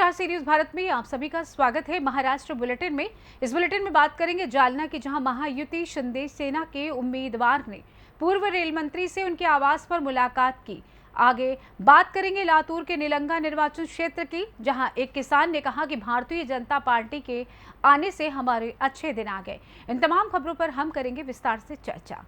Star series Bharat में आप सभी का स्वागत है। महाराष्ट्र बुलेटिन में इस बुलेटिन में बात करेंगे जालना की, जहां महायुति शिंदे सेना के उम्मीदवार ने पूर्व रेल मंत्री से उनके आवास पर मुलाकात की। आगे बात करेंगे लातूर के निलंगा निर्वाचन क्षेत्र की, जहां एक किसान ने कहा कि भारतीय जनता पार्टी के आने से हमारे अच्छे दिन आ गए। इन तमाम खबरों पर हम करेंगे विस्तार से चर्चा।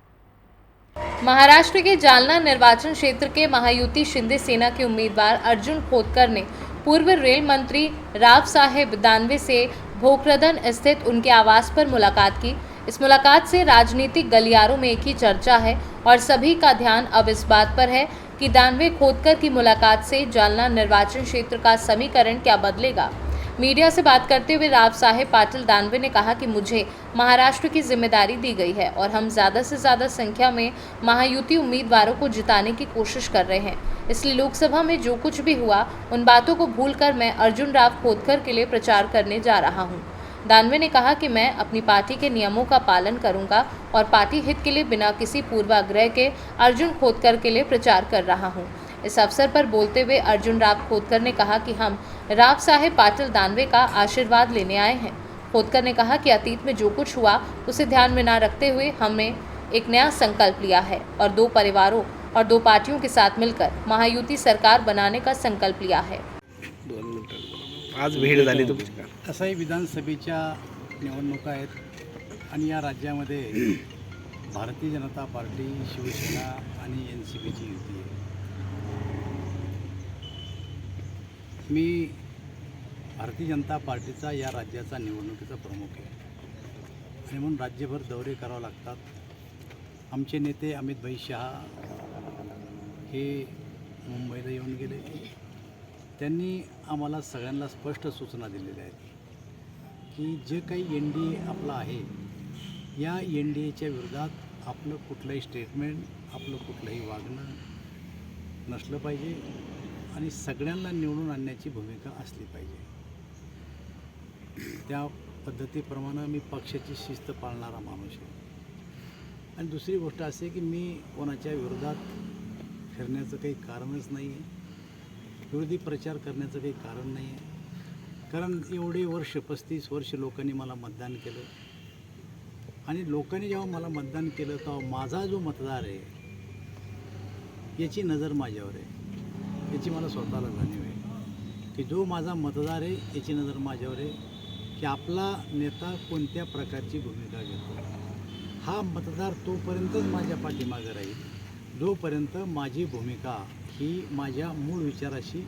महाराष्ट्र के जालना निर्वाचन क्षेत्र के महायुति शिंदे सेना के उम्मीदवार अर्जुन खोतकर ने पूर्व रेल मंत्री राव साहेब दानवे से भोकरदन स्थित उनके आवास पर मुलाकात की। इस मुलाकात से राजनीतिक गलियारों में एक ही चर्चा है और सभी का ध्यान अब इस बात पर है कि दानवे खोतकर की मुलाकात से जालना निर्वाचन क्षेत्र का समीकरण क्या बदलेगा। मीडिया से बात करते हुए राव साहेब पाटिल दानवे ने कहा कि मुझे महाराष्ट्र की जिम्मेदारी दी गई है और हम ज़्यादा से ज़्यादा संख्या में महायुति उम्मीदवारों को जिताने की कोशिश कर रहे हैं, इसलिए लोकसभा में जो कुछ भी हुआ उन बातों को भूलकर मैं अर्जुन राव खोतकर के लिए प्रचार करने जा रहा हूं। दानवे ने कहा कि मैं अपनी पार्टी के नियमों का पालन करूंगा और पार्टी हित के लिए बिना किसी पूर्वाग्रह के अर्जुन खोतकर के लिए प्रचार कर रहा हूं। इस अवसर पर बोलते हुए अर्जुन राव खोतकर ने कहा कि हम राव साहेब पाटिल दानवे का आशीर्वाद लेने आए हैं। खोतकर ने कहा कि अतीत में जो कुछ हुआ उसे ध्यान में न रखते हुए हमने एक नया संकल्प लिया है और दो परिवारों और दो पार्टियों के साथ मिलकर महायुति सरकार बनाने का संकल्प लिया है। आज भेट झाली तुमची का? तसाही विधानसभेच्या निवडणुका आहेत आणि या राज्यामध्ये भारतीय जनता पार्टी, शिवसेना आणि NCPची युती आहे। मी भारतीय जनता पार्टीचा या राज्याचा निवडणुकीचा प्रमुख आहे आणि म्हणून राज्यभर दौरे करावे लागतात। आमचे नेते अमित भाई शहा हे मुंबईला येऊन गेले। त्यांनी आम्हाला सगळ्यांना स्पष्ट सूचना दिलेल्या आहेत की जे काही NDA आपला आहे या NDAच्या विरोधात आपलं कुठलंही स्टेटमेंट, आपलं कुठलंही वागणं नसलं पाहिजे आणि सगळ्यांना निवडून आणण्याची भूमिका असली पाहिजे। त्या पद्धतीप्रमाणे मी पक्षाची शिस्त पाळणारा माणूस आहे आणि दुसरी गोष्ट अशी की मी कोणाच्या विरोधात फिरण्याचं काही कारणच नाही आहे, विरोधी प्रचार करण्याचं काही कारण नाही आहे। कारण एवढे वर्ष 35 वर्ष लोकांनी मला मतदान केलं आणि लोकांनी जेव्हा मला मतदान केलं तेव्हा माझा जो मतदार आहे याची नजर माझ्यावर आहे, याची मला स्वतःला जाणीव आहे की जो माझा मतदार आहे याची नजर माझ्यावर आहे की आपला नेता कोणत्या प्रकारची भूमिका घेतो। हा मतदार तोपर्यंतच माझ्या पाठीमागे राहील जोपर्यंत माझी भूमिका ही माझ्या मूळ विचाराशी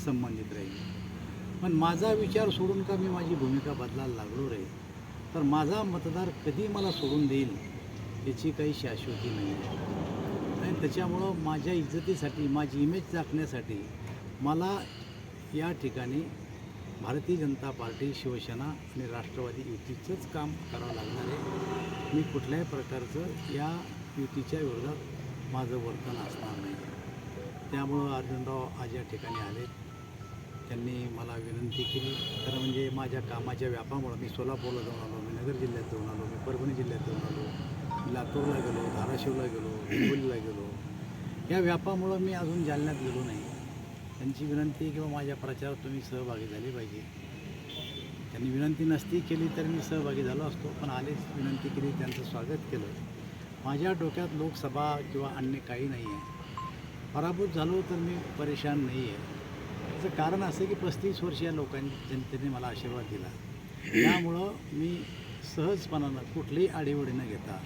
संबंधित राहील। पण माझा विचार सोडून का मी माझी भूमिका बदलायला लागलो रे तर माझा मतदार कधी मला सोडून देईल याची काही शाश्वती नाही आहे आणि त्याच्यामुळं माझ्या इज्जतीसाठी, माझी इमेज राखण्यासाठी मला या ठिकाणी भारतीय जनता पार्टी, शिवसेना आणि राष्ट्रवादी युतीचंच काम करावं लागणार आहे। मी कुठल्याही प्रकारचं या युतीच्या विरोधात माझं वर्तन असणार नाही। त्यामुळं अर्जुनराव आज या ठिकाणी आले, त्यांनी मला विनंती केली। खरं म्हणजे माझ्या कामाच्या व्यापामुळं मी सोलापूरला जाऊन आलो, मी नगर जिल्ह्यात जाऊन आलो, मी परभणी जिल्ह्यात जाऊन आलो, मी लातूरला गेलो, धाराशिवला गेलो, हिंगोलीला गेलो। या व्यापामुळं मी अजून जालन्यात गेलो नाही। त्यांची विनंती किंवा माझ्या प्रचारात तुम्ही सहभागी झाले पाहिजे। त्यांनी विनंती नसती केली तर मी सहभागी झालो असतो, पण आलेच, विनंती केली, त्यांचं स्वागत केलं। माझ्या डोक्यात लोकसभा किंवा अन्य काही नाही आहे। पराभूत झालो तर मी परेशान नाही आहे। त्याचं कारण असं की 35 वर्ष या जनतेने मला आशीर्वाद दिला, त्यामुळं मी सहजपणानं कुठलीही आढेओढी न घेता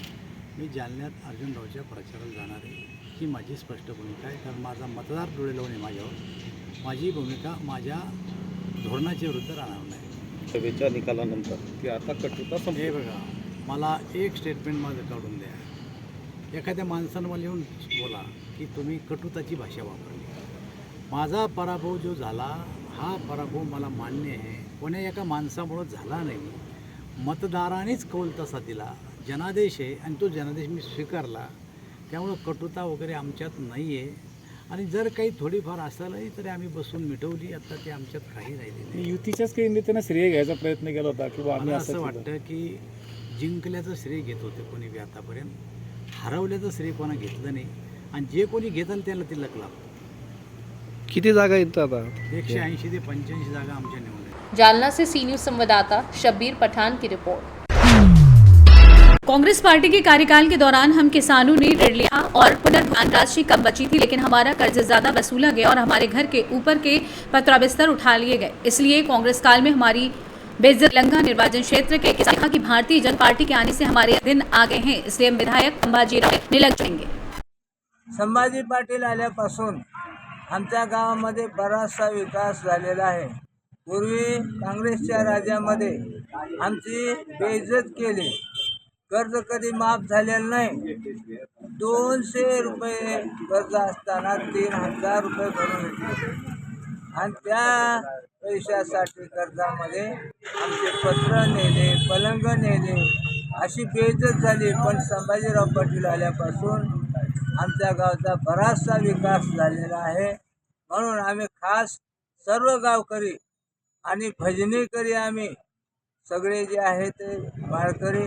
मी जालन्यात अर्जुनरावच्या प्रचाराला जाणार आहे ही माझी स्पष्ट भूमिका आहे। कारण माझा मतदार डोळे लावून आहे माझ्यावर, माझी भूमिका माझ्या धोरणाच्या विरुद्ध राहणार नाही। सभेच्या निकालानंतर की आता कटुता हे बघा, मला एक स्टेटमेंट माझं काढून द्या। एखाद्या माणसानं मला येऊन बोला की तुम्ही कटुताची भाषा वापरली। माझा पराभव जो झाला हा पराभव मला मान्य आहे, कोण्या एका माणसामुळं झाला नाही, मतदारानेच कौल तसा दिला, जनादेश आहे आणि तो जनादेश मी स्वीकारला। त्यामुळं कटुता वगैरे आमच्यात नाही आहे आणि जर काही थोडीफार असेलही तरी आम्ही बसून मिटवली। आता ते आमच्यात काही राहिलेलं युतीच्याच काही नेत्यांना श्रेय घ्यायचा प्रयत्न केला होता किंवा आम्ही असं वाटतं की जिंकल्याचं श्रेय घेत होते कोणी बी आतापर्यंत, हरवल्याचं श्रेय कोणा घेतलं नाही आणि जे कोणी घेतं त्याला तिलक लाभ। किती जागा येतात आता 180 ते 85 जागा आमच्या निवडल्या. जालना से सी न्यूज संवाददाता शब्बीर पठान की रिपोर्ट। कांग्रेस पार्टी के कार्यकाल के दौरान हम किसानों ने ऋण लिया और पुनर्भुगतान राशि कम बची थी, लेकिन हमारा कर्ज ज्यादा वसूला गया और हमारे घर के ऊपर के पत्रा बिस्तर उठा लिए गए। इसलिए कांग्रेस काल में हमारी बेइज्जत लंका निर्वाचन क्षेत्र के किसान कहा कि भारतीय जनता पार्टी के आने से हमारे दिन आ गए हैं, इसलिए हम विधायक संभाजीराव निलंग जाएंगे। संभाजी पाटील आल्यापासून आमच्या गावामध्ये बराचसा विकास झालेला आहे। पूर्वी काँग्रेसच्या राज्यामध्ये आमची बेइज्जत केली, कर्ज कधी माफ झालेलं नाही। 200 रुपये कर्ज असताना 3000 रुपये भरून घेतले आणि त्या पैशासाठी कर्जामध्ये आमचे पत्र नेले, पलंग नेले, अशी बेइज्जत झाली। पण संभाजीराव पाटील आल्यापासून आमच्या गावचा बराचसा विकास झालेला आहे। म्हणून आम्ही खास सर्व गावकरी आणि भजनीकरी आम्ही सगळे जे आहेत ते माळकरी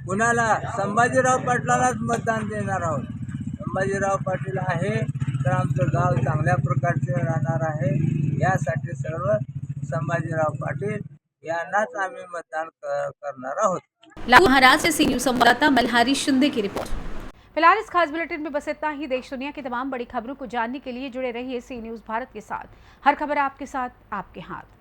कुणाला संभाजीराव पाटलालाच मतदान देणार आहोत। संभाजीराव पाटील आहे तर आमचं गाव चांगल्या प्रकारचे राहणार आहे। यासाठी सर्व संभाजीराव पाटील यांनाच आम्ही मतदान करणार आहोत। महाराज से सी न्यूज संवाददाता मल्हारी शिंदे की रिपोर्ट। फिलहाल इस खास बुलेटिन में बस इतना ही। देश दुनिया की तमाम बड़ी खबरों को जानने के लिए जुड़े रहिए सी न्यूज भारत के साथ। हर खबर आपके साथ, आपके हाथ।